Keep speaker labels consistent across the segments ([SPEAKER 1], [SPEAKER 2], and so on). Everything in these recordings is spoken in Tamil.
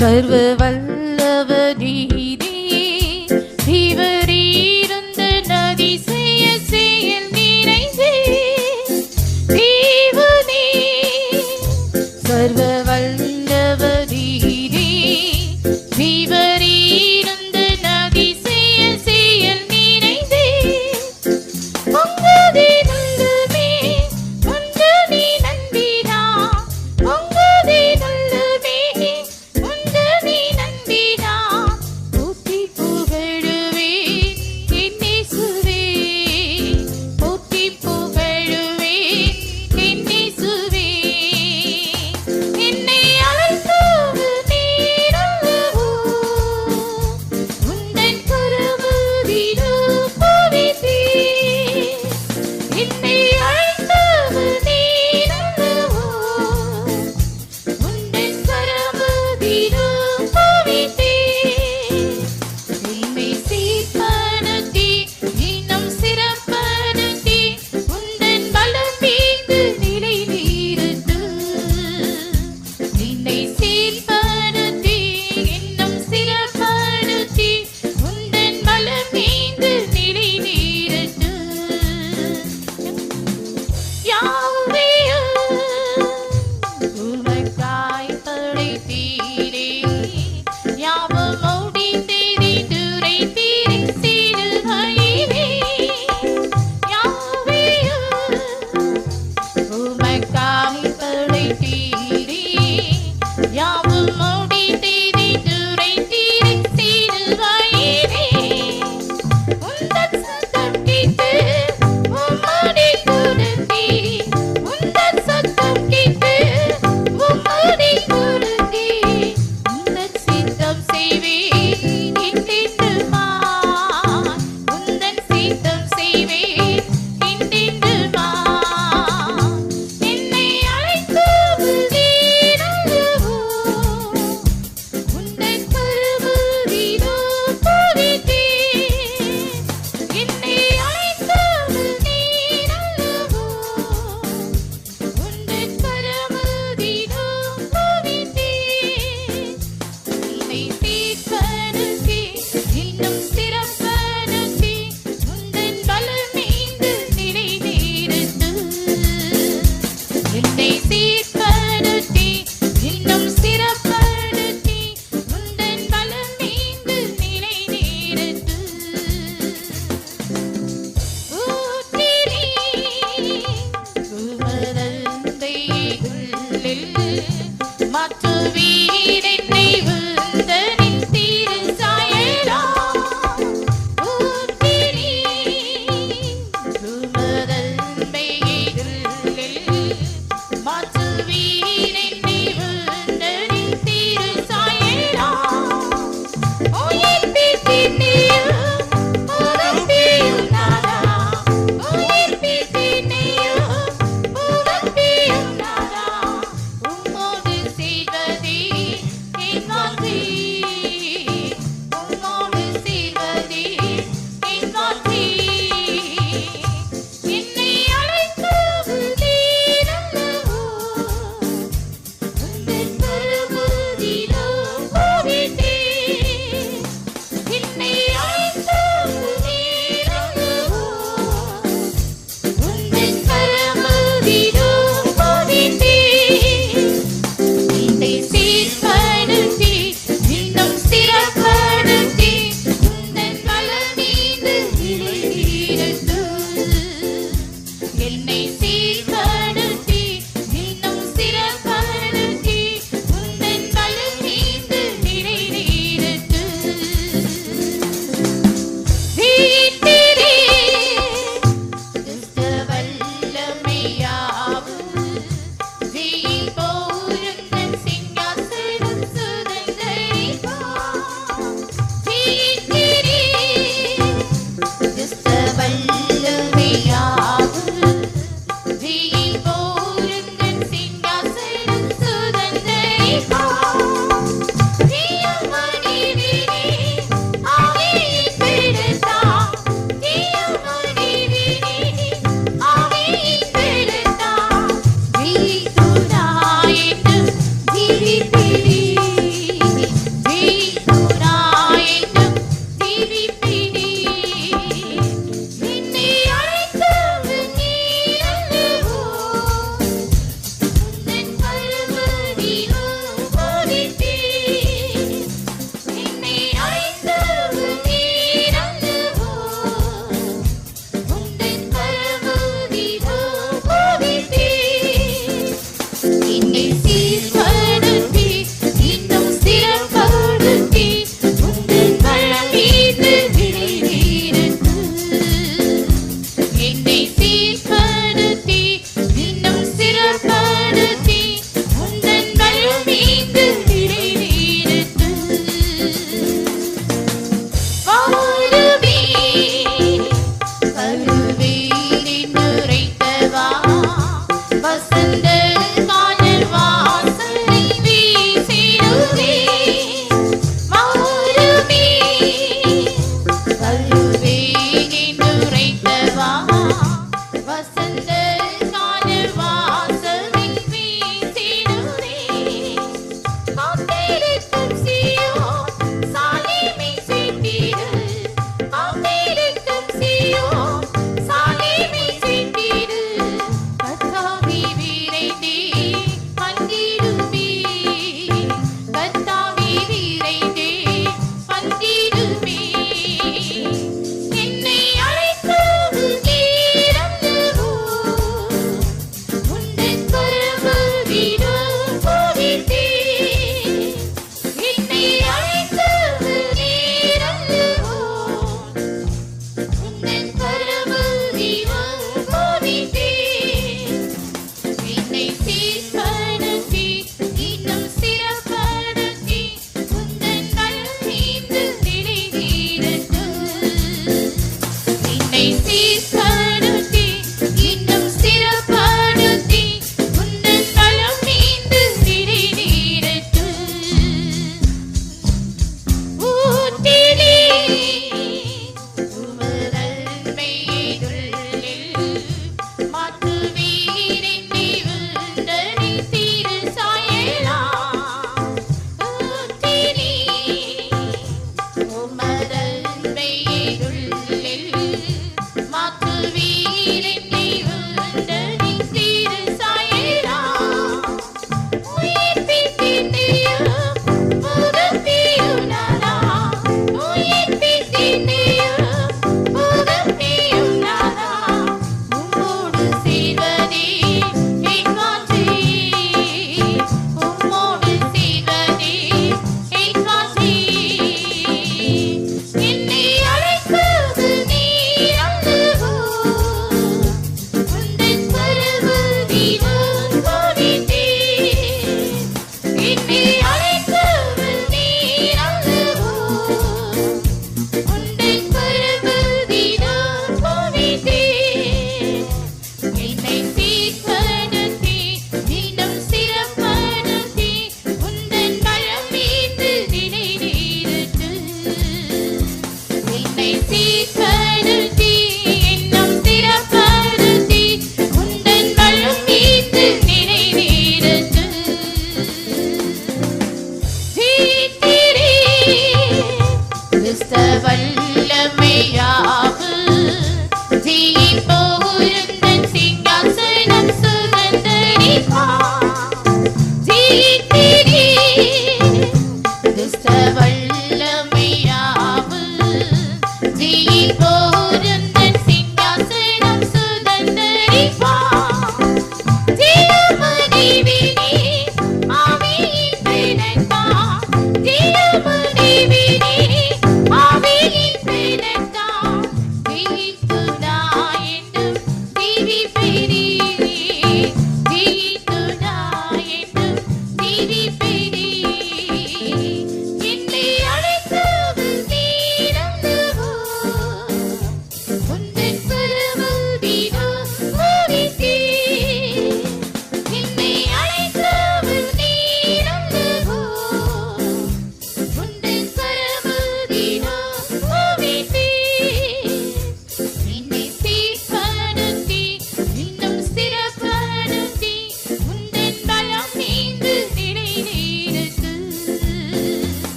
[SPEAKER 1] சர்வ வல்லவரீரே தேவரீருந்த அதிசய செயல் நிறைந்தே தேவனே சர்வ வல்லவரீரே தேவரீருந்த அதிசய செயல் நிறைந்தே உங்கதே நல்லமே உந்தனி நம்பிரா உங்கதே நல்லமே உந்தனி நம்பிரா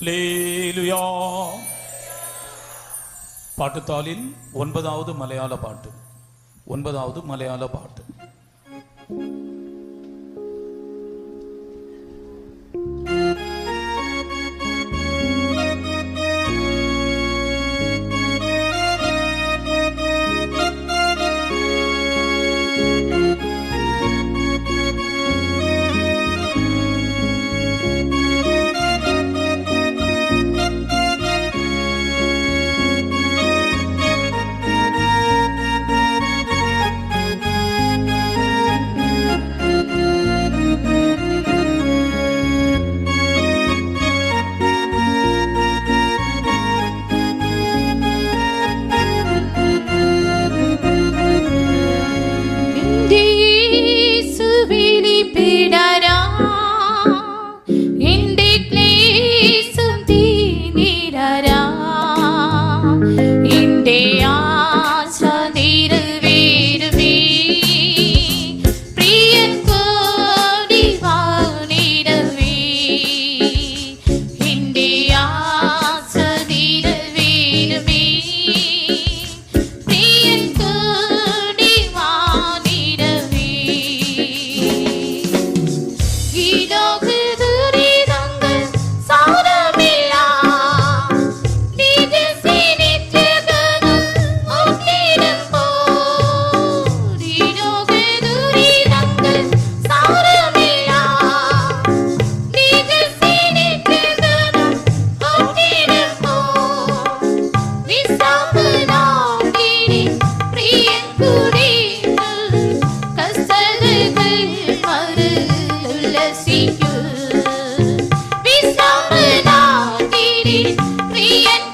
[SPEAKER 2] அல்லேலூயா. பாட்டுத்தாளின் 9வது மலையாள பாட்டு. 9வது மலையாள பாட்டு.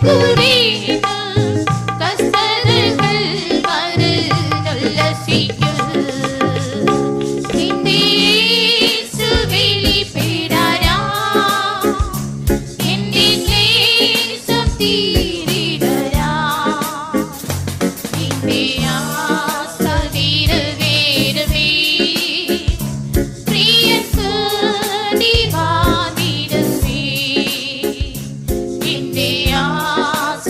[SPEAKER 1] കുറിതു കസ്തകൾ മരുന്നുല്ലസിക്കു നിന്നേസു വെളിപ്പെടാരാ എന്റെ ക്ലേശം തീരിടരാ നിന്നെ ആസ നിറവേറവേ പ്രിയക്ക് നീ വാങ്ങിടുവേ നിന്നെ ആസ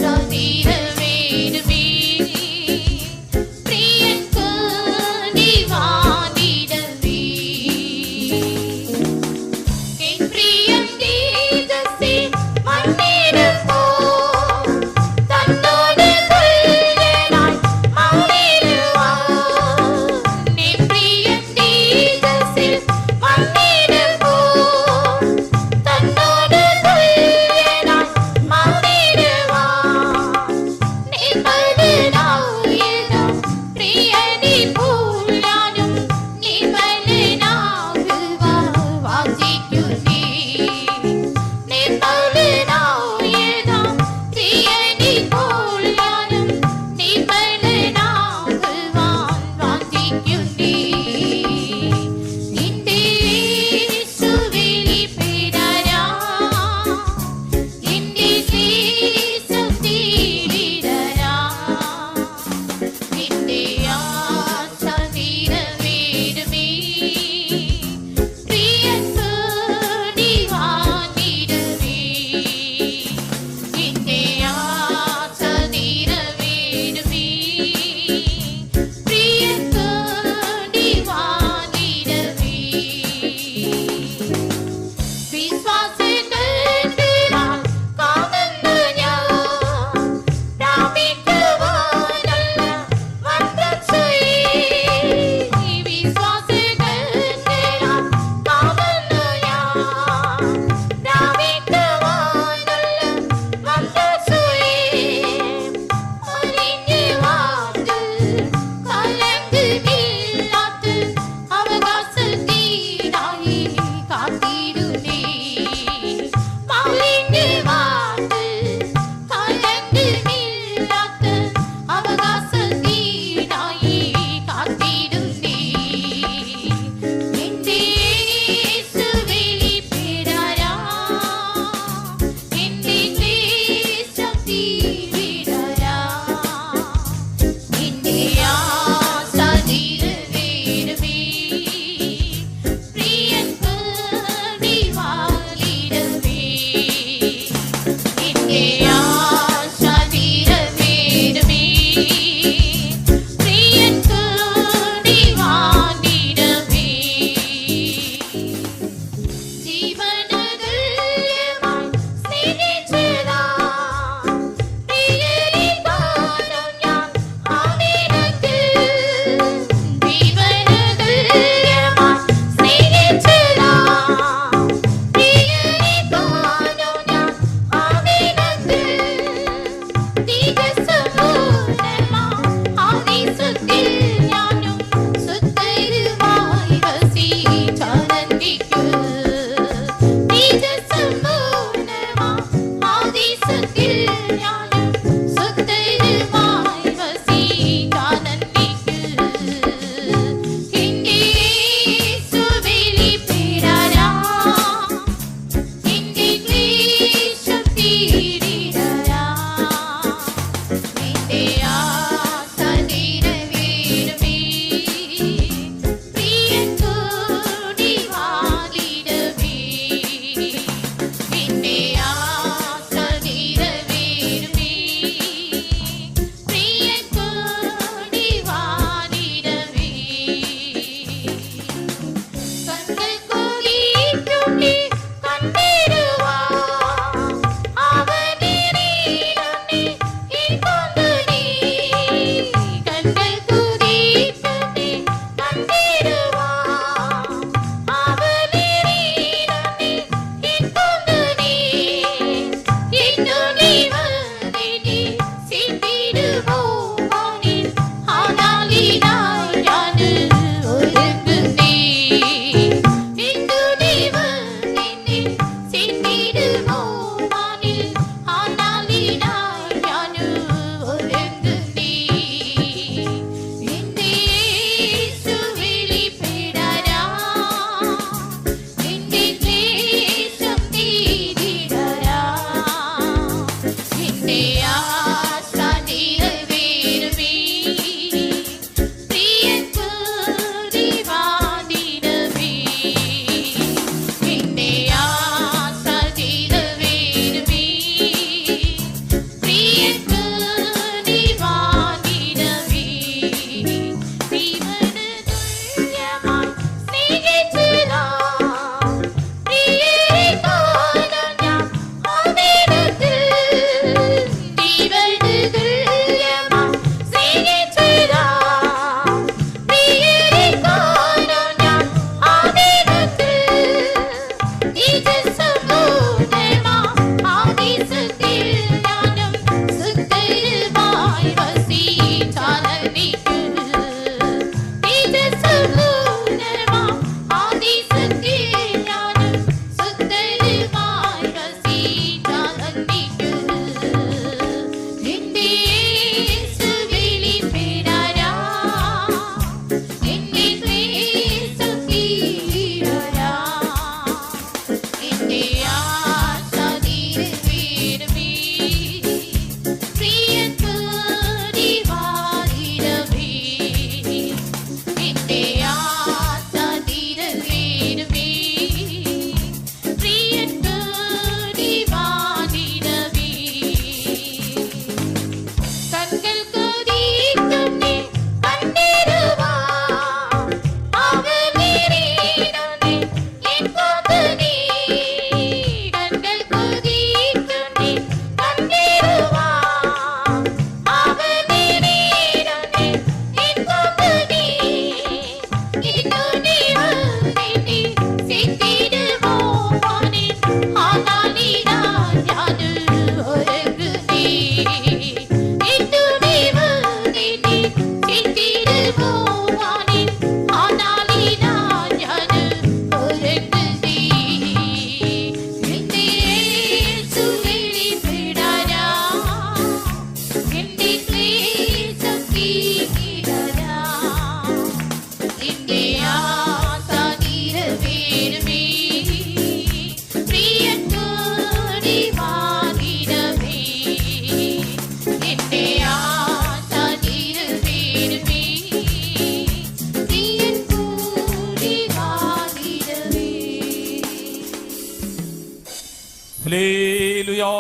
[SPEAKER 2] ஹல்லேலூயா.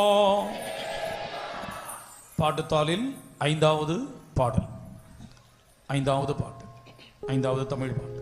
[SPEAKER 2] பாட்டுத்தாளில் 5வது பாடல், 5வது பாட்டு, 5வது தமிழ் பாட்டு.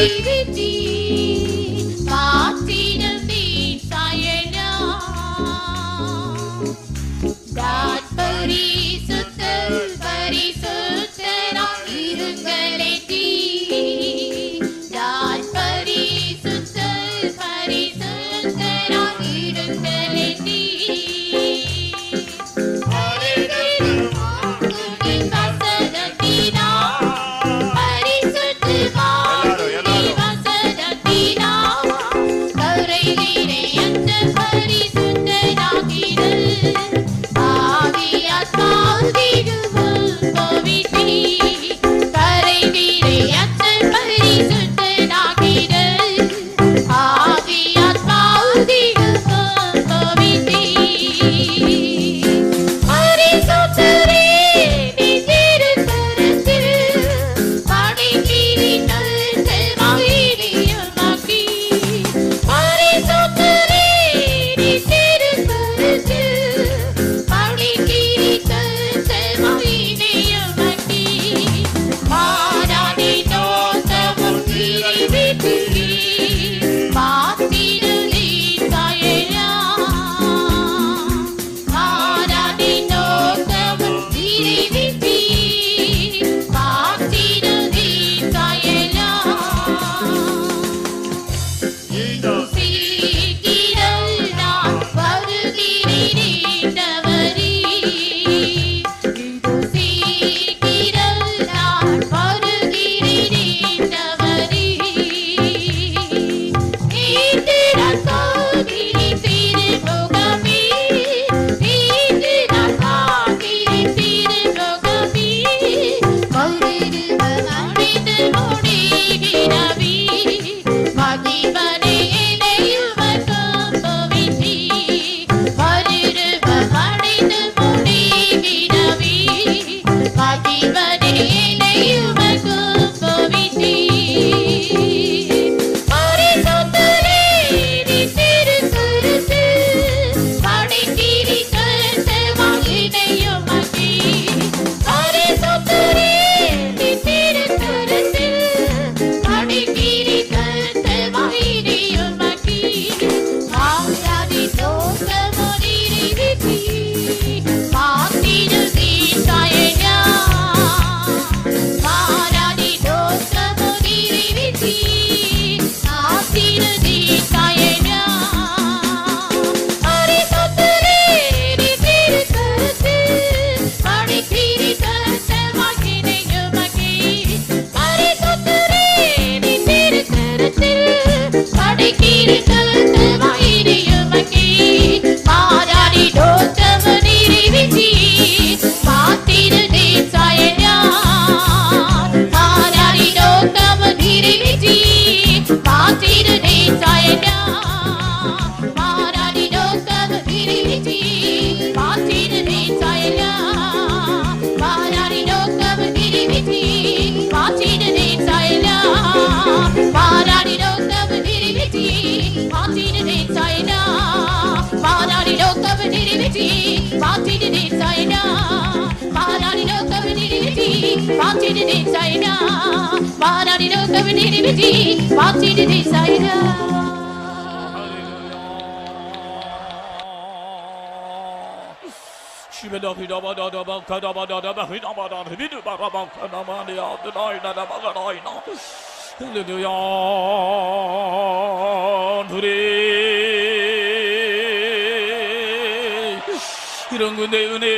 [SPEAKER 1] விதி மாற்றிடும் நீ சாயலாம் பரிசுத்தர் பரிசுத்தராய் இருங்களே நீ பரிசுத்தர் பரிசுத்தராய் இருங்களே நீ
[SPEAKER 2] இறங்கு தேவனே,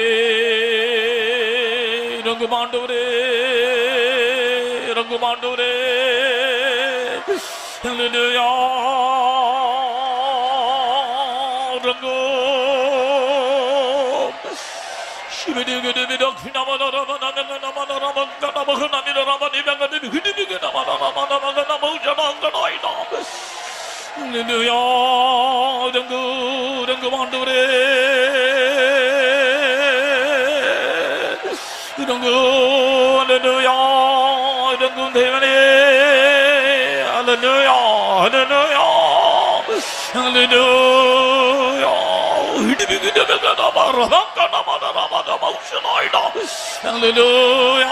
[SPEAKER 2] இறங்கு ஆண்டவரே, இறங்கு ஆண்டவரே. ஹல்லேலூயா, இறங்கு. இறங்கு ஆண்டவரே, இறங்கு. ஹல்லேலூயா, இறங்கு தேவனே. ஹல்லேலூயா, ஹல்லேலூயா, ஹல்லேலூயா. Hallelujah.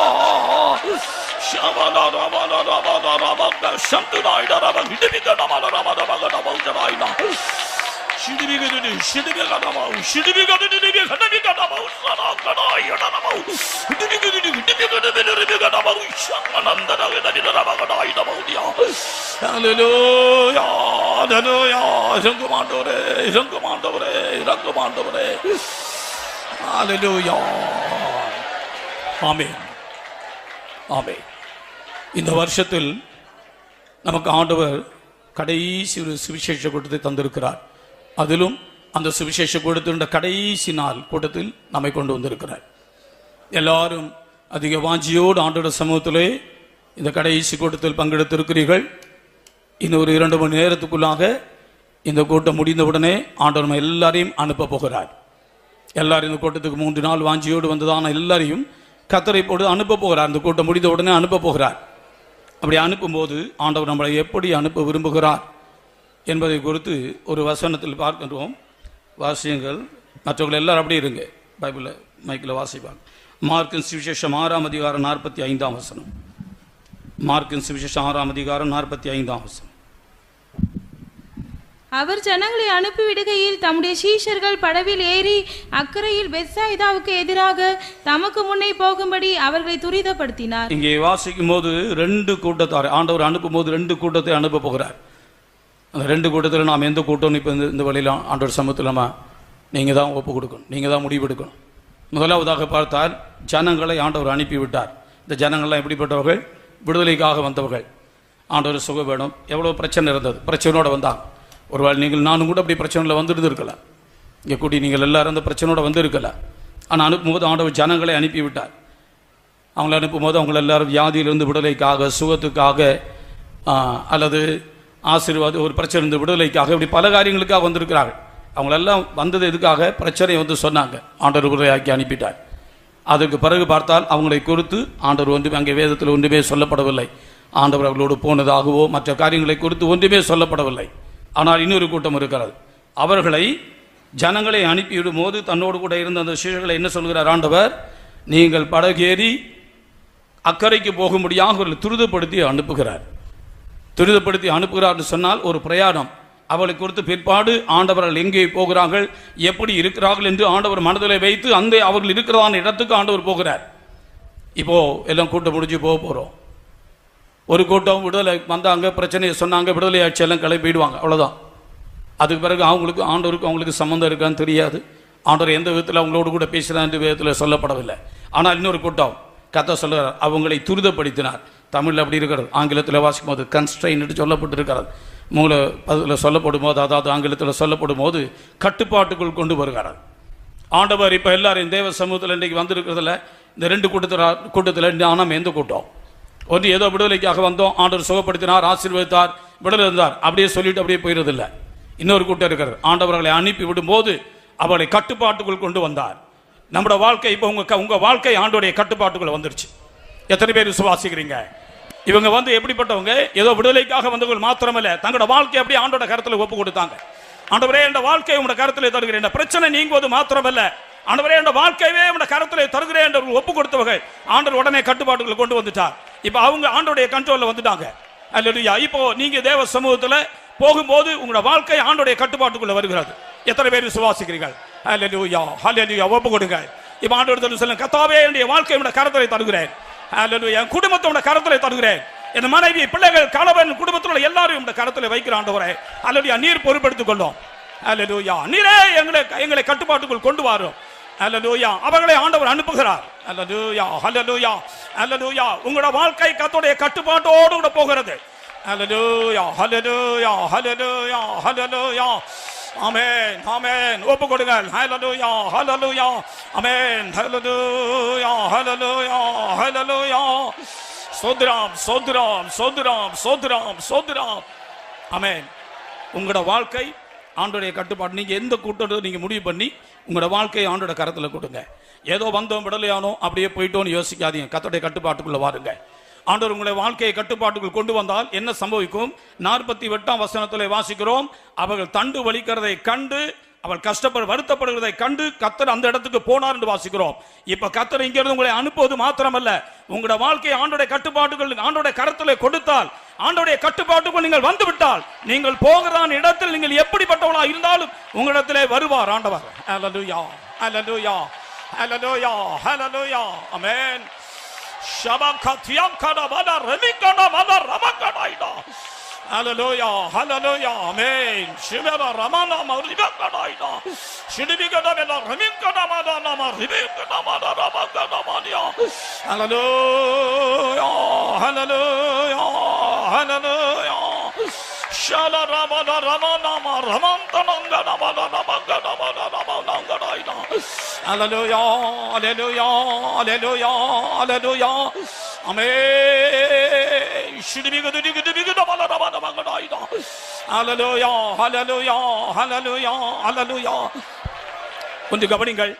[SPEAKER 2] இந்த வருஷத்தில் நமக்கு ஆண்டவர் கடைசி ஒரு சுவிசேஷ கூட்டத்தை தந்திருக்கிறார். அதிலும் அந்த சுவிசேஷ கூட்டத்தின் கடைசி நாள் கூட்டத்தில் நம்மை கொண்டு வந்திருக்கிறார். எல்லாரும் அதிக வாஞ்சியோடு ஆண்டோட சமூகத்திலே இந்த கடைசி கூட்டத்தில் பங்கெடுத்திருக்கிறீர்கள். இன்னும் ஒரு 2 மணி நேரத்துக்குள்ளாக இந்த கூட்டம் முடிந்தவுடனே ஆண்டவர் நம்ம எல்லாரையும் அனுப்ப போகிறார். எல்லாரும் இந்த கூட்டத்துக்கு 3 நாள் வாஞ்சியோடு வந்ததான எல்லாரையும் கத்தரை போட்டு அனுப்ப போகிறார். இந்த கூட்டம் முடிந்த உடனே அனுப்ப போகிறார். அப்படி அனுப்பும்போது ஆண்டவர் நம்மளை எப்படி அனுப்ப விரும்புகிறார் என்பதை குறித்து ஒரு வசனத்தில் பார்க்கின்றோம். வாசியங்கள் மற்றவர்கள் எல்லாரும் அப்படி இருங்க, பைபிளில் மைக்கில் வாசிப்பாங்க. மார்க்கின் சுவிசேஷம் 6ஆம் அதிகாரம் 45ஆம் வசனம். மார்க்கின் சுவிசேஷம் 6ஆம் அதிகாரம் 45ஆம் வசனம்.
[SPEAKER 3] அவர் ஜனங்களை அனுப்பிவிடுகையில் தம்முடைய சீஷர்கள் படவில் ஏறி அக்கரையில் பெத்சாயிதாவுக்கு எதிராக தமக்கு முன்னே போகும்படி அவர்களை துரிதப்படுத்தினார். இங்கே வாசிக்கும் போது 2 கூட்டத்தார் ஆண்டவர் அனுப்பும் போது 2 கூட்டத்தை அனுப்ப போகிறார். அந்த 2 கூட்டத்தில் நாம் எந்த கூட்டம் இப்போ இந்த வழியில் ஆண்டவர் சமூகத்தில் நீங்கள் தான் ஒப்பு கொடுக்கணும், நீங்கள் தான் முடிவெடுக்கணும். முதலாவதாக பார்த்தால் ஜனங்களை ஆண்டவர் அனுப்பிவிட்டார். இந்த ஜனங்கள்லாம் எப்படிப்பட்டவர்கள்? விடுதலைக்காக வந்தவர்கள். ஆண்டவர் சுகம் வேணும். எவ்வளோ பிரச்சனை இருந்தது, பிரச்சனையோடு வந்தாங்க. ஒருவேளை நீங்கள் நானும் கூட அப்படி பிரச்சனையில் வந்துட்டு இருக்கலாம். இங்கே கூட்டி நீங்கள் எல்லாரும் அந்த பிரச்சனையோடு வந்து இருக்கலாம். ஆனால் அனுப்பும்போது ஆண்டவர் ஜனங்களை அனுப்பிவிட்டார். அவங்கள அனுப்பும்போது அவங்கள எல்லாரும் வியாதியிலிருந்து விடுதலைக்காக, சுகத்துக்காக, அல்லது ஆசீர்வாதம் ஒரு பிரச்சனை இருந்து விடுதலைக்காக, இப்படி பல காரியங்களுக்காக வந்திருக்கிறார்கள். அவங்களெல்லாம் வந்தது எதுக்காக? பிரச்சனை வந்து சொன்னாங்க, ஆண்டவர் விடுதலையாக்கி அனுப்பிட்டார். அதுக்கு பிறகு பார்த்தால் அவங்களை குறித்து ஆண்டவர் ஒன்றுமே அங்கே வேதத்தில் ஒன்றுமே சொல்லப்படவில்லை. ஆண்டவர் அவர்களோடு போனதாகவோ மற்ற காரியங்களை குறித்து ஒன்றுமே சொல்லப்படவில்லை. ஆனால் இன்னொரு கூட்டம் இருக்கிறது. அவர்களை ஜனங்களை அனுப்பிவிடும் போது தன்னோடு கூட இருந்த அந்த சீஷர்களை என்ன சொல்கிறார் ஆண்டவர்? நீங்கள் படகேறி அக்கறைக்கு போகும்படியாக அவர்களை துரிதப்படுத்தி அனுப்புகிறார். துரிதப்படுத்தி அனுப்புகிறார் என்று சொன்னால் ஒரு பிரயாணம். அவளை குறித்து பிற்பாடு ஆண்டவர்கள் எங்கே போகிறார்கள், எப்படி இருக்கிறார்கள் என்று ஆண்டவர் மனதிலே வைத்து அந்த அவர்கள் இருக்கிறதான இடத்துக்கு ஆண்டவர் போகிறார். இப்போ எல்லாம் கூட்டம் முடிஞ்சு போக போகிறோம். ஒரு கூட்டம் விடுதலை வந்தாங்க, பிரச்சனையை சொன்னாங்க, விடுதலை ஆட்சி எல்லாம் கிளம்பிடுவாங்க, அவ்வளோதான். அதுக்கு பிறகு அவங்களுக்கு ஆண்டவருக்கு அவங்களுக்கு சம்மந்தம் இருக்கான்னு தெரியாது. ஆண்டவர் எந்த விதத்தில் அவங்களோடு கூட பேசுகிறார் என்று விதத்தில் சொல்லப்படவில்லை. ஆனால் இன்னொரு கூட்டம் கதை சொல்கிறார், அவங்களை துரிதப்படுத்தினார். தமிழில் அப்படி இருக்கிறது, ஆங்கிலத்தில் வாசிக்கும் போது கன்ஸ்ட்ரெயின் சொல்லப்பட்டிருக்கிறது. மூல அதில் சொல்லப்படும் போது, அதாவது ஆங்கிலத்தில் சொல்லப்படும் போது கட்டுப்பாட்டுக்குள் கொண்டு வருகிறார் ஆண்டவர். இப்போ எல்லாரும் தேவ சமூகத்தில் இன்றைக்கு வந்திருக்கிறதுல இந்த 2 கூட்டத்தில் நாம் எந்த கூட்டம்? ஒன்று ஏதோ விடுதலைக்காக வந்தோம், ஆண்டவர் சுகப்படுத்தினார், ஆசீர்வதித்தார், விடுதலை இருந்தார், அப்படியே சொல்லிட்டு அப்படியே போயிடுறதில்லை. இன்னொரு கூட்டம் இருக்கிறது, ஆண்டவர்களை அனுப்பி விடும்போது அவளை கட்டுப்பாட்டுக்குள் கொண்டு வந்தார். நம்மளோட வாழ்க்கை இப்போ உங்க வாழ்க்கை ஆண்டோடைய கட்டுப்பாட்டுக்குள்ள வந்துருச்சு. எத்தனை பேர் விசுவாசிக்கிறீங்க? இவங்க வந்து எப்படிப்பட்டவங்க? ஏதோ விடுதலைக்காக வந்தவர்கள் மாத்திரமல்ல, தங்களோட வாழ்க்கை அப்படியே ஆண்டோட கருத்துல ஒப்பு கொடுத்தாங்க. ஆண்டவரே என்ற வாழ்க்கையை உங்களோட கருத்துல தருகிறேன், இந்த பிரச்சனை நீங்குவது மாத்திரமல்ல, ஆண்டவரே என்ற வாழ்க்கையே உங்களோட கருத்துல தருகிறேன் என்று ஒப்பு கொடுத்தவர்கள் ஆண்டவர் உடனே கட்டுப்பாட்டுக்குள்ள கொண்டு வந்துட்டார்.
[SPEAKER 2] இப்ப அவங்க ஆண்டோடைய கண்ட்ரோல்ல வந்துட்டாங்க. அல்லேலூயா. இப்போ நீங்க தேவ சமூகத்துல போகும்போது உங்களோட வாழ்க்கை ஆண்டோடைய கட்டுப்பாட்டுக்குள்ள வருகிறது. எத்தனை பேர் விசுவாசிக்கிறீர்கள்? அல்லேலூயா, ஹல்லேலூயா. ஒப்பு கொடுங்க. இப்ப ஆண்டவரே சொல்லுங்க, கர்த்தாவே என்னுடைய வாழ்க்கையை உம்முடைய கரத்திலே தருகிறேன். அல்லேலூயா. என் குடும்பத்தை உம்முடைய கரத்திலே தருகிறேன். என் மனைவி, பிள்ளைகள், கணவன், குடும்பத்தில் உள்ள எல்லாரும் உம்முடைய கரத்திலே வைக்கிற ஆண்டவரே. அல்லேலூயா. நீர் பொறுப்பெடுத்துக் கொள்ளும். அல்லேலூயா. நீரே எங்களை கட்டுப்பாட்டுக்குள் கொண்டு வரும். அல்லேலூயா. அவர்களை ஆண்டவர் அனுப்புகிறார். அல்லேலூயா, ஹல்லேலூயா, ஹல்லேலூயா. உங்களோட வாழ்க்கை கர்த்தருடைய கட்டுப்பாட்டோடு கூட போகிறது. அல்லேலூயா, ஹல்லேலூயா, ஹல்லேலூயா, ஹல்லேலூயா. ஆமென், ஆமென். ஒப்பு கொடுங்க. ஹல்லேலூயா, ஹல்லேலூயா, ஆமென். ஹல்லேலூயா, ஹல்லேலூயா, ஹல்லேலூயா. சோத்ராம், சோத்ராம், சோத்ராம், சோத்ராம், சோத்ராம். ஆமென். உங்களோட வாழ்க்கை ஆண்டோடைய கட்டுப்பாடு. நீங்க எந்த கூட்டத்தை நீங்க முடிவு பண்ணி உங்களோட வாழ்க்கையை ஆண்டோட கரத்துல கொடுங்க. ஏதோ வந்தோம் விடலையானோ அப்படியே போயிட்டோன்னு யோசிக்காதீங்க. கர்த்தருடைய கட்டுப்பாட்டுக்குள்ள வாருங்க. ஆண்டவர் உங்களை வாழ்க்கையை கட்டுப்பாட்டுக்குள் கொண்டு வந்தால் என்ன சம்பவிக்கும்? 48ஆம் வசனத்திலே வாசிக்கிறோம், அவர்கள் தண்டு வலிக்கிறதை கண்டு, அவள் வருத்தப்படுகிறதை கண்டு கர்த்தர் அந்த இடத்துக்கு போனார் என்று வாசிக்கிறோம். இப்ப கர்த்தர் இங்கிருந்து உங்களை அனுப்புவது மாத்திரமல்ல, உங்களோட வாழ்க்கையை ஆண்டோடைய கட்டுப்பாட்டுகள் ஆண்டோடைய கரத்திலே கொடுத்தால், ஆண்டோடைய கட்டுப்பாட்டுக்குள் நீங்கள் வந்து விட்டால், நீங்கள் போகிறதான இடத்தில் நீங்கள் எப்படிப்பட்டவளா இருந்தாலும் உங்களிடத்திலே வருவார் ஆண்டவர். ஹல்லேலூயா, ஹல்லேலூயா, ஹல்லேலூயா, ஹல்லேலூயா. ஆமென். ஷபகத்தியங்கட வட ரெமிகட வட ரமகடைடா. ஹல்லேலூயா, ஹல்லேலூயா. ஆமென். ஷிமர ரமன மரிபகடைடா. ஷிடிபிகட வட ரெமிகட வட நம ரிபிகட வட ரமகட மானியா. ஹல்லேலூயா, ஹல்லேலூயா, ஹல்லேலூயா. ஷல ரமன ரமன ரமந்தனங்கட வட ரமகட வட ரமனங்கடைடா. ஹல்லேலூயா, ஹல்லேலூயா, ஹல்லேலூயா, ஹல்லேலூயா. ஆமென். ஷிடிபிகட வட ரமனங்கடைடா. ஹல்லேலூயா, ஹல்லேலூயா, ஹல்லேலூயா, ஹல்லேலூயா. கொஞ்சம் கவனிங்கள்.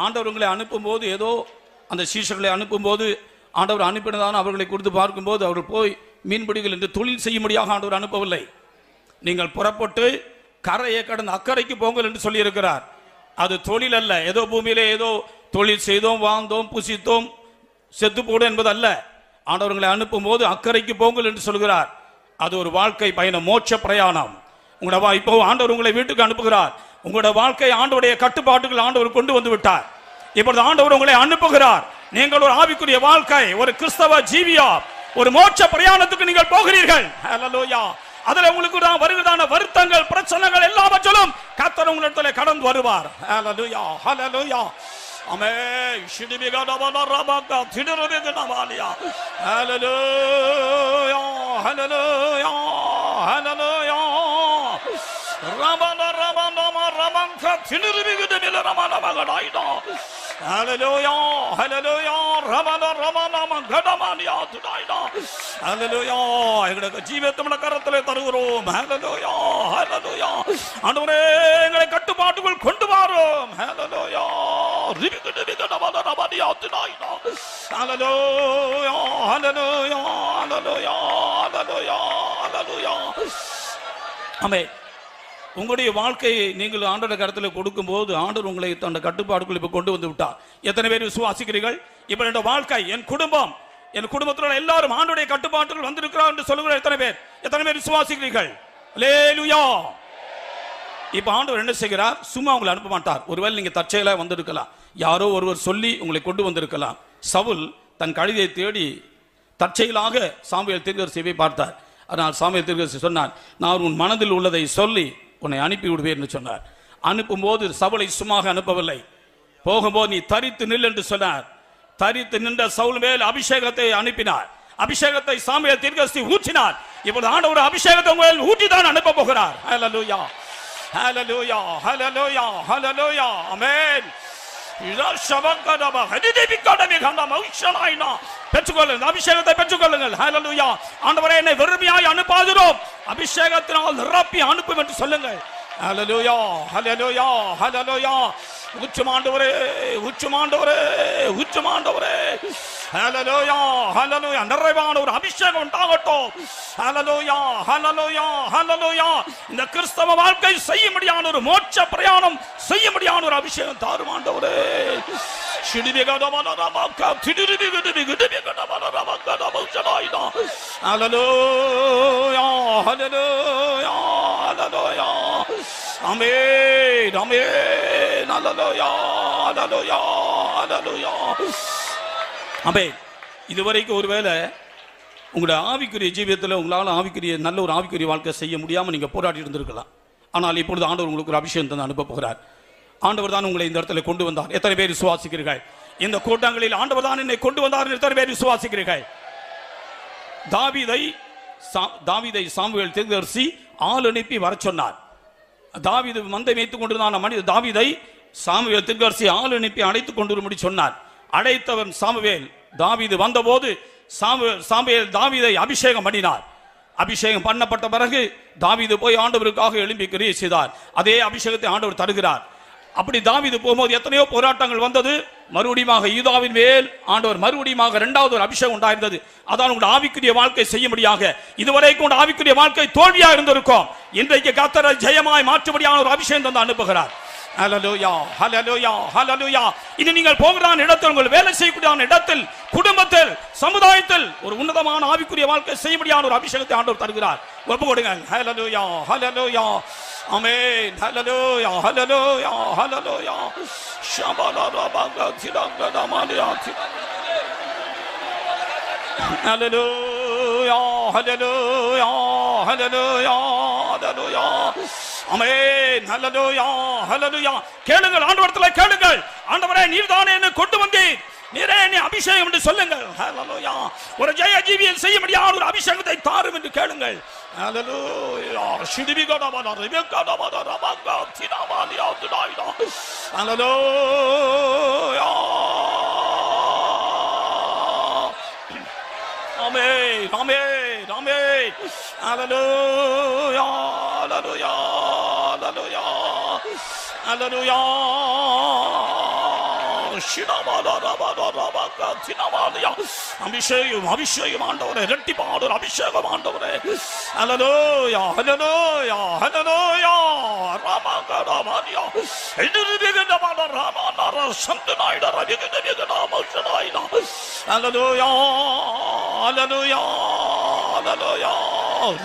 [SPEAKER 2] ஆண்டவர் உங்களை அனுப்பும்போது, ஏதோ அந்த சீஷர்களை அனுப்பும்போது, ஆண்டவர் அனுப்பினதான அவர்களை குறித்து பார்க்கும்போது, அவர்கள் போய் மீன்பிடிகள் என்று தொழில் செய்யும்படியாக ஆண்டவர் அனுப்பவில்லை. நீங்கள் புறப்பட்டு கரையை கடந்து அக்கறைக்கு போங்கள் என்று சொல்லி இருக்கிறார். அது தொழில் அல்ல. ஏதோ பூமியிலே ஏதோ தொழில் செய்தோம், வாழ்ந்தோம், புசித்தோம், செத்து போடும் என்பது அல்ல. ஆண்டவர்களை அனுப்பும் போது அக்கறைக்கு போங்கள் என்று சொல்கிறார். அது ஒரு வாழ்க்கை பயணம், மோட்ச பிரயாணம். உங்களோட இப்போ ஆண்டவர் உங்களை வீட்டுக்கு அனுப்புகிறார். உங்களோட வாழ்க்கை ஆண்டவருடைய கட்டுப்பாட்டுகள் ஆண்டவர் கொண்டு வந்து விட்டார். இப்பொழுது ஆண்டவர் உங்களை அனுப்புகிறார். நீங்கள் ஒரு ஆவிக்குரிய வாழ்க்கை, ஒரு கிறிஸ்தவ ஜீவியா, ஒரு மோட்ச பிரயாணத்துக்கு நீங்கள் போகிறீர்கள். ஹல்லேலூயா. அதுல உங்களுக்கு வருகிறதான வருத்தங்கள், பிரச்சனைகள் எல்லாவற்றிலும் கர்த்தர் உங்களிடத்தில் கடந்து வருவார். ஹல்லேலூயா, ஹல்லேலூயா. ஆமென். ஷிடிபிகட வட ரமக திடரபிகட மாலியா. ஹல்லேலூயா, ஹல்லேலூயா, ஹல்லேலூயா. ரமன ரமன ரமங்க திடரபிகட மில ரமன மகடாயிடா. ஹல்லேலூயா, ஹல்லேலூயா. ரமன ரமன மகடமானியா துடாயிடா. ஹல்லேலூயா. எங்களுடைய ஜீவத்தை உம்முடைய கரத்திலே தருகிறோம். ஹல்லேலூயா, ஹல்லேலூயா. ஆண்டவரே எங்களை கட்டுப்பாட்டுக்குள் கொண்டு வாரும். ஹல்லேலூயா. ரிபிகட வட ரமனியா துடாயிடா. ஹல்லேலூயா, ஹல்லேலூயா, ஹல்லேலூயா, ஹல்லேலூயா, ஹல்லேலூயா. ஆமென். உங்களுடைய வாழ்க்கையை நீங்கள் ஆண்டோட கருத்தில் கொடுக்கும் போது ஆண்டவர் உங்களை அந்த கட்டுப்பாடுக்குள் இப்ப கொண்டு வந்து விட்டார். எத்தனை பேர் விசுவாசிக்கிறீர்கள்? இப்ப என்னோட வாழ்க்கை, என் குடும்பம், என் குடும்பத்தில் எல்லாரும் ஆண்டோடைய கட்டுப்பாட்டுக்குள் வந்திருக்கிறார் என்று சொல்லுகிற எத்தனை பேர் விசுவாசிக்கிறீர்கள்? அல்லேலூயா. இப்ப ஆண்டவர் என்ன செய்கிறார்? சும்மா உங்களை அனுப்ப மாட்டார். ஒருவேளை நீங்க தற்செயலா வந்திருக்கலாம், யாரோ ஒருவர் சொல்லி உங்களை கொண்டு வந்திருக்கலாம். சவுல் தன் கழுதையை தேடி தற்செயலாக சாமுவேல் தீர்க்கதரிசியை பார்த்தார். ஆனால் சாமுவேல் தீர்க்கதரிசி சொன்னார், நான் உன் மனதில் உள்ளதை சொல்லி உன்னை அனுப்பி விடுவேன் என்று சொன்னார். அனுப்பும் போது சவுலை சும்மாக அனுப்பவில்லை. போகும்போது நீ தரித்து நில் என்று சொன்னார். தரித்து நின்ற சவுல் மேல் அபிஷேகத்தை அனுப்பினார். அபிஷேகத்தை சாமுவேல் தீர்க்கதரிசி ஊற்றினார். இப்போது ஆண்டவர் அபிஷேகத்தை உங்கள் ஊற்றி தான் அனுப்ப போகிறார். ஹல்லேலூயா, ஹல்லேலூயா, ஹல்லேலூயா, ஹல்லேலூயா. ஆமென். அபிஷேகத்தை பெற்றுக்கொள்ளுங்கள். ஹல்லேலூயா. ஆண்டவரே என்னை வெறுமையாய் அனுப்பாதிரும், அபிஷேகத்தினால் நிரப்பி அனுப்பும் என்று சொல்லுங்கள். ஹல்லேலூயா, ஹல்லேலூயா, ஹல்லேலூயா. உச்சமாண்டவரே, உச்சமாண்டவரே, உச்சமாண்டவரே. ஹல்லேலூயா, ஹல்லேலூயா. நிறைவான ஒரு அபிஷேகம் உண்டாகட்டும். ஹல்லேலூயா, ஹல்லேலூயா, ஹல்லேலூயா. இந்த கிறிஸ்தவ வாழ்க்கை செய்யும்படியான ஒரு மோட்ச பிரயாணம் செய்யும்படியான ஒரு அபிஷேகம் தாரும் ஆண்டவரே. ஷிடிபிகட வட ரமக திடிரிபிகட ரமக ரமக ஹல்லேலூயா ஹல்லேலூயா ஹல்லேலூயா ஆமென் ஆமென் ஹல்லேலூயா ஹல்லேலூயா ஹல்லேலூயா ஆமென். இதுவரைக்கும் ஒருவேளை உங்களுடைய ஆவிக்குரிய ஜீவியத்தில் உங்களால் ஆவிக்குரிய நல்ல ஒரு ஆவிக்குரிய வாழ்க்கை செய்ய முடியாமல் நீங்கள் போராடி இருந்திருக்கலாம். ஆனால் இப்பொழுது ஆண்டவர் உங்களுக்கு ஒரு அபிஷேகம் தந்து அனுப்ப போகிறார். ஆண்டவர் தான் உங்களை இந்த இடத்துல கொண்டு வந்தார். எத்தனை பேர் விசுவாசிக்கிறீர்கள்? இந்த கூட்டங்களில் ஆண்டவர் தான் என்னை கொண்டு வந்தார். எத்தனை பேர் விசுவாசிக்கிறீர்கள்? தாவீதை சாமுவேல் தீர்க்கதரிசி ஆள் அனுப்பி வர சொன்னார். தாவீது மந்தை மேய்த்துக் கொண்டிருந்தான். மனித தாவீதை சாமுவேல் தீர்க்கதரிசி ஆள் அனுப்பி அழைத்துக் கொண்டு வரும்படி சொன்னார். அழைத்தவன் சாமுவேல். தாவீது வந்தபோது சாமுவேல் தாவீதை அபிஷேகம் பண்ணினார். அபிஷேகம் பண்ணப்பட்ட பிறகு தாவீது போய் ஆண்டவருக்காக எழும்பி கிரியை செய்தார். அதே அபிஷேகத்தை ஆண்டவர் தருகிறார். அப்படி தாவீது போகும்போது எத்தனையோ போராட்டங்கள் வந்தது. மறுபடியும் யூதாவின் மேல் ஆண்டவர் மறுபடியும் இரண்டாவது ஒரு அபிஷேகம் உண்டாயிருந்தது. அதான் உங்கள் ஆவிக்குரிய வாழ்க்கை செய்ய முடியாக இதுவரைக்கும் உங்கள் ஆவிக்குரிய வாழ்க்கை தோல்வியாக இருந்திருக்கும். இன்றைக்கு கர்த்தர் ஜெயமாய் மாற்றும்படியான ஒரு அபிஷேகம் தந்து அனுப்புகிறார். ஹல்லேலூயா ஹல்லேலூயா ஹல்லேலூயா. இனி நீங்கள் போகிற இடத்தில், உங்கள் வேலை செய்யக்கூடிய இடத்தில், குடும்பத்தில், சமுதாயத்தில் ஒரு உன்னதமான ஆவிக்குரிய வாழ்க்கை செய்யப்படியான ஒரு அபிஷேகத்தை ஆண்டவர் தருகிறார். ஒப்பு கொடுங்க. ஹல்லேலூயா ஹல்லேலூயா ஆமென் ஹல்லேலூயா ஹல்லேலூயா ஹல்லேலூயா ஷபலரபக திரங்கடமாலியா ஹல்லேலூயா ஹல்லேலூயா ஹல்லேலூயா ஹல்லேலூயா ஆமென் ஹல்லேலூயா ஹல்லேலூயா. கேளுங்கள், ஆண்டவரிடத்தில் கேளுங்கள். ஆண்டவரே, நீர்தானே என்னை கொண்டு வந்தீர், நீரே என்னை அபிஷேகம் என்று சொல்லுங்கள். ஹல்லேலூயா. ஒரு ஜெய ஜீவியம் செய்ய முடியாத ஒரு அபிஷேகத்தை தாரும் என்று கேளுங்கள். ஹல்லேலூயா ஷிடிபிகடமன ரிபகடமன ரபக தினமாலியா துடாயிடா ஹல்லேலூயா ஆமென் ஆமென் ஆமென் ஹல்லேலூயா ஹல்லேலூயா ஹல்லேலூயா ஹல்லேலூயா அபிஷேகம் அபிஷேகம் ஆண்டவரே, இரட்டிப்பான ஒரு அபிஷேகம் ஆண்டவரே. ஹல்லேலூயா ஹல்லேலூயா ஹல்லேலூயா ரமகடமானியா எதிரிகடமான ரமனர சந்தனாயிட ரவிகடவிகடமௌஷனாயிட ஹல்லேலூயா ஹல்லேலூயா ஹல்லேலூயா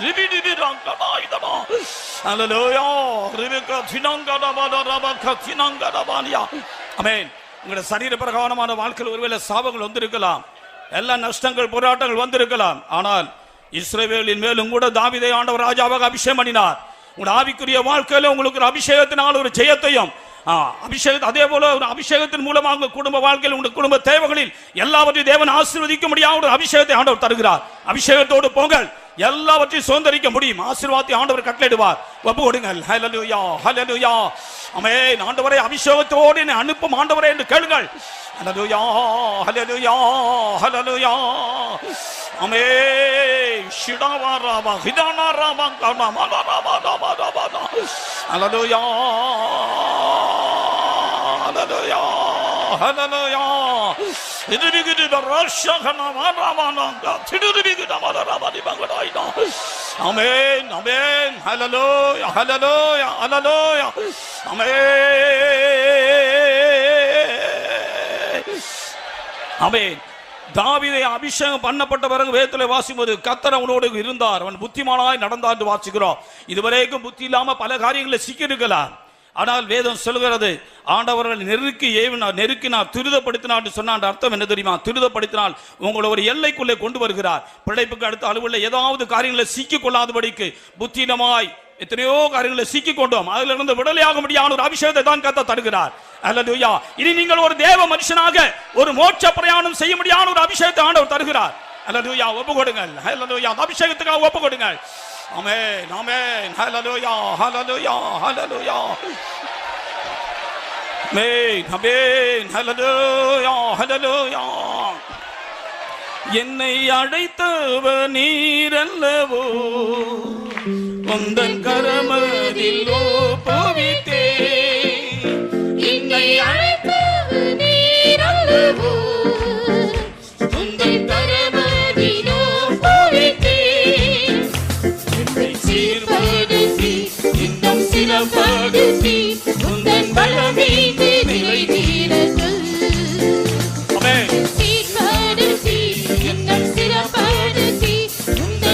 [SPEAKER 2] ரிபிடிபிரங்கடாயிடமா ஹல்லேலூயா ரிபிக தினங்கடமன ரமக தினங்கடமானியா. ஆமென். உங்களுடைய சரீர பிரகாரமான வாழ்க்கையில் ஒருவேளை சாபங்கள் வந்திருக்கலாம், எல்லா நஷ்டங்கள் போராட்டங்கள் வந்திருக்கலாம். ஆனால் இஸ்ரவேலின் மேலும் கூட தாவீதை ஆண்டவர் ராஜாவாக அபிஷேகம் பண்ணினார். உங்களுடைய ஆவிக்குரிய வாழ்க்கையில உங்களுக்கு ஒரு அபிஷேகத்தினால் ஒரு ஜெயத்தையும் அதே போல ஒரு அபிஷேகத்தின் மூலமாக குடும்ப வாழ்க்கையில், உங்களுடைய குடும்ப தேவைகளில் எல்லாவற்றையும் தேவன் ஆசீர்வதிக்க முடியாத ஒரு அபிஷேகத்தை ஆண்டவர் தருகிறார். அபிஷேகத்தோடு போங்கள், எல்லாவற்றையும் சுதந்திரிக்க முடியும். ஆசீர்வாதத்தை ஆண்டவர் கட்டளையிடுவார். ஒப்பு கொடுங்கள். ஹல்லேலூயா ஹல்லேலூயா ஆமென். ஆண்டவரே, அபிஷேகத்தோடு என்னை அனுப்பும் ஆண்டவரே என்று கேளுங்கள். ஹல்லேலூயா ஹல்லேலூயா ஹல்லேலூயா ஆமென். ஷிடாவாராபா ஹிதானாராபா கனமாராபாராபாராபா ஹல்லேலூயா ஹல்லேலூயா ஹல்லேலூயா. இதுபிகிது ரஷகனமாராபானாங்க திடுபிகிதமாராபாதி பங்கடாயிடா. ஆமென் ஆமென் ஹல்லேலூயா ஹல்லேலூயா ஹல்லேலூயா ஆமென் ஆமென். தாவீதை அபிஷேகம் பண்ணப்பட்ட பிறகு வேதத்தில் வாசிக்கும்போது கர்த்தர் அவனோடு இருந்தார், அவன் புத்திமானாய் நடந்தான் என்று வாசிக்கிறோம். இதுவரைக்கும் புத்தி இல்லாம பல காரியங்களை சிக்கியிருக்கலாம். ஆனால் வேதம் சொல்கிறது, ஆண்டவர்கள் நெருக்கினார் துரிதப்படுத்தினார் சொன்னான். அர்த்தம் என்ன தெரியுமா? துரிதப்படுத்தினால் உங்களை ஒரு எல்லைக்குள்ளே கொண்டு வருகிறார். பிழைப்புக்கு அடுத்த அளவுள்ள ஏதாவது காரியங்களை சிக்கிக் கொள்ளாதபடிக்கு புத்தினமாய் எத்தனையோ காரியங்களை சிக்கிக் கொண்டோம். அதுல இருந்து விடலையாக முடியாத ஒரு அபிஷேகத்தை தான் கர்த்தர் தருகிறார். அல்லேலூயா. இனி நீங்கள் ஒரு தேவ மனுஷனாக ஒரு மோட்ச பிரயாணம் செய்ய முடியாத ஒரு அபிஷேகத்தை ஆண்டவர் தருகிறார். அல்லேலூயா. ஒப்பு கொடுங்கள். அல்லேலூயா. அந்த அபிஷேகத்துக்காக ஒப்பு கொடுங்கள். ஆமென் ஆமென் ஹல்லேலூயா ஹல்லேலூயா ஹல்லேலூயா ஆமென் ஆமென் ஹல்லேலூயா ஹல்லேலூயா. என்னை அழைத்தவர் நீரல்லவோ, உந்தன் கரமதில் ஒப்புவித்தேன்.
[SPEAKER 1] என்னை அழைத்தவர் நீரல்லவோ, உந்தன் கரமதில் ஒப்புவித்தேன். என்னை சீர்படுத்தி இன்னும் சிறப்படுத்தி உந்தன் பலமீது நிலைத்தீரது. சீர்படுத்தி இன்னும் சிறப்படுத்தி உந்தன்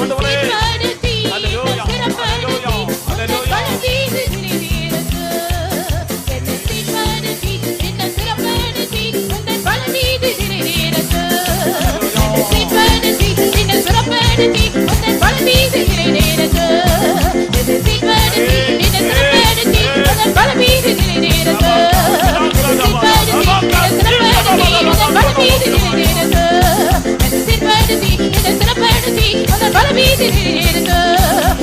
[SPEAKER 2] ஆண்டவரே.
[SPEAKER 1] சீர்படுத்தி,
[SPEAKER 2] அல்லேலூயா,
[SPEAKER 1] சிறப்படுத்தி,
[SPEAKER 2] அல்லேலூயா,
[SPEAKER 1] பல வீடுகளில் இறங்கு. என்னை சீர்படுத்தி, என்னை சிறப்படுத்தி, உந்தன் பல வீடுகளில் இறங்கு. என்னை சீர்படுத்தி, என்னை சிறப்படுத்தி, உந்தன் பல வீடுகளில் இறங்கு. என்னை சீர்படுத்தி, என்னை சிறப்படுத்தி, உந்தன் பல வீடுகளில் இறங்கு. என்னை சீர்படுத்தி, என்னை சிறப்படுத்தி, உந்தன் பல வீடுகளில் இறங்கு. என்னை சீர்படுத்தி, என்னை சிறப்படுத்தி, உந்தன் பல வீடுகளில் இறங்கு.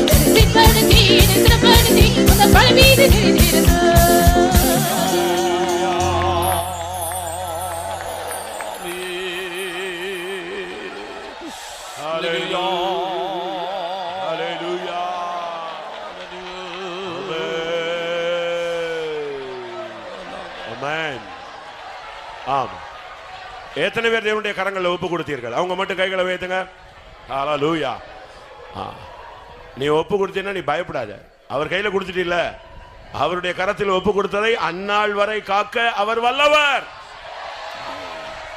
[SPEAKER 1] என்னை சீர்படுத்தி, என்னை சிறப்படுத்தி, உந்தன் பல வீடுகளில் இறங்கு.
[SPEAKER 2] அல்லேலூயா.
[SPEAKER 4] Hallelujah. Amen. ஆம். எத்தனை பேர் தேவனுடைய கரங்களில் ஒப்பு கொடுத்தீர்கள்? அவங்க மட்டும் கைகளை வைத்துங்க. ஹalleluya. நீ ஒப்பு கொடுத்தீன்னா நீ பயப்படாத. அவர் கையில கொடுத்துட்டீல்ல, அவருடைய கரத்தில் ஒப்பு கொடுத்ததை அந்நாள் வரை காக்க அவர் வல்லவர்.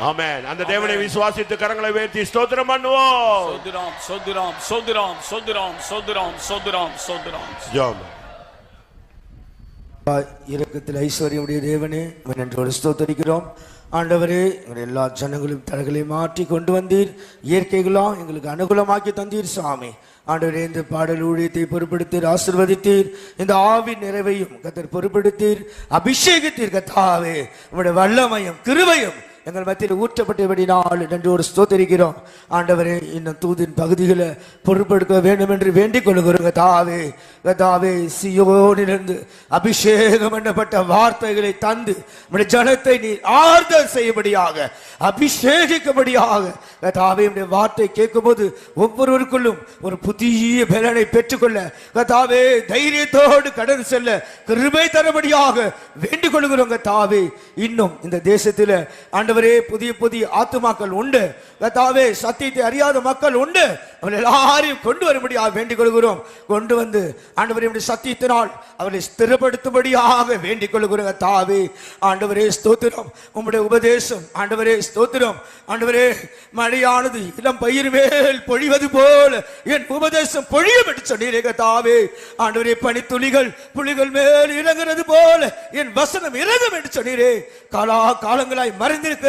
[SPEAKER 4] ஆமென். அந்த தேவனை விசுவாசித்து கரங்களை உயர்த்தி ஸ்தோத்திரம் பண்ணுவோம்.
[SPEAKER 2] சோதரம் சோதரம் சோதரம் சோதரம் சோதரம் சோதரம் சோதரம்.
[SPEAKER 4] ஜெபம்.
[SPEAKER 5] இரக்கத்தில் ஐஸ்வர்யமுடைய தேவனே, நன்றோடு ஸ்தோத்தரிக்கிறோம். ஆண்டவரே, எங்களுடைய எல்லா ஜனங்களும் தலைகளை மாற்றி கொண்டு வந்தீர், இயற்கைகளாம் எங்களுக்கு அனுகூலமாக்கி தந்தீர் சுவாமி. ஆண்டவரே, இந்த பாடல் ஊழியத்தை பொறுப்படுத்தீர், ஆசீர்வதித்தீர். இந்த ஆவி நிறைவையும் கர்த்தர் பொறுப்படுத்தீர், அபிஷேகத்தீர். கர்த்தாவே, உங்களுடைய வல்லமையும் கிருபையும் எங்கள் மத்தியில் ஊற்றப்பட்டபடினால் நன்றோடு ஸ்தோத்தரிக்கிறோம். ஆண்டவரே, இன்னும் தூதின் பகுதிகளை பொறுப்பெடுக்க வேண்டும் என்று வேண்டிக் கொள்கிறோம். கர்த்தாவே, கர்த்தாவே, சியோனிலிருந்து அபிஷேகம் பண்ணப்பட்ட வார்த்தைகளை தந்து நம்முடைய ஜனத்தை நீ ஆறுதல் செய்யும்படியாக, அபிஷேகிக்கும்படியாக கர்த்தாவே, நம்முடைய வார்த்தை கேட்கும்போது ஒவ்வொருவருக்குள்ளும் ஒரு புதிய பலனை பெற்றுக்கொள்ள கர்த்தாவே, தைரியத்தோடு கடந்து செல்ல கிருபை தரபடியாக வேண்டிக் கொள்கிறோம். கர்த்தாவே, இன்னும் இந்த தேசத்தில் ஆண்டவரே புதிய புதிய ஆத்துமாக்கள் உண்டு. கர்த்தாவே, சத்தியத்தை அறியாத மக்கள் உண்டு. அவர்கள் எல்லாரையும் கொண்டு வரும்படியாக வேண்டிக் கொள்கிறோம். கொண்டு வந்து ஆண்டவரே சத்தியத்தினால் அவர்களை ஸ்திரப்படுத்தும்படியாக வேண்டிக் கொள்கிறோம். கர்த்தாவே, ஆண்டவரே ஸ்தோத்திரம். உம்முடைய உபதேசம் ஆண்டவரே ஸ்தோத்திரம். ஆண்டவரே, மழையானது இளம் பயிர் மேல் பொழிவது போல என் உபதேசம் பொழியும் என்று சொன்னீரே. கர்த்தாவே, ஆண்டவரே, பனித்துளிகள் புலிகள் மேல் இறங்குறது போல என் வசனம் இறங்கும் என்று சொன்னீரே. காலங்களாய் மறைந்திருக்கிற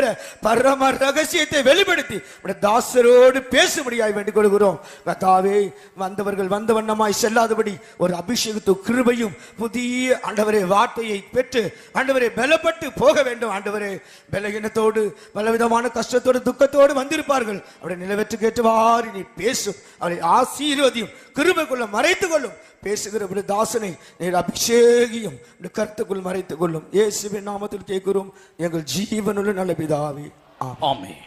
[SPEAKER 5] பரம ரகசியத்தை வெளிப்படுத்தி தாசரோடு பேசும்படியாய் வேண்டிக் கொள்கிறோம். கர்த்தாவே, வந்தவர்கள் வந்த வண்ணமாய் செல்லாதபடி ஒரு அபிஷேகத்து கிருபையும் புதிய ஆண்டவரே வார்த்தையை பெற்று ஆண்டவரே பலப்பட்டு போக வேண்டும். ஆண்டவரே, பலகீனத்தோடு பலவிதமான கஷ்டத்தோடு துக்கத்தோடு வந்திருப்பார்கள். அவருடைய நிலவற்றுக்கு ஏற்றவாறு நீ பேசும், அவரை ஆசீர்வதியும், கிருபைக்குள்ள மறைத்துக் கொள்ளும். பேசுகிற தாசனை நீர் அபிஷேகியும் கருத்துக்குள் மறைத்துக் கொள்ளும். இயேசுவின் நாமத்தில் கேட்கிறோம் எங்கள் ஜீவனுள்ள நல்ல பிதாவே.
[SPEAKER 2] ஆமென்.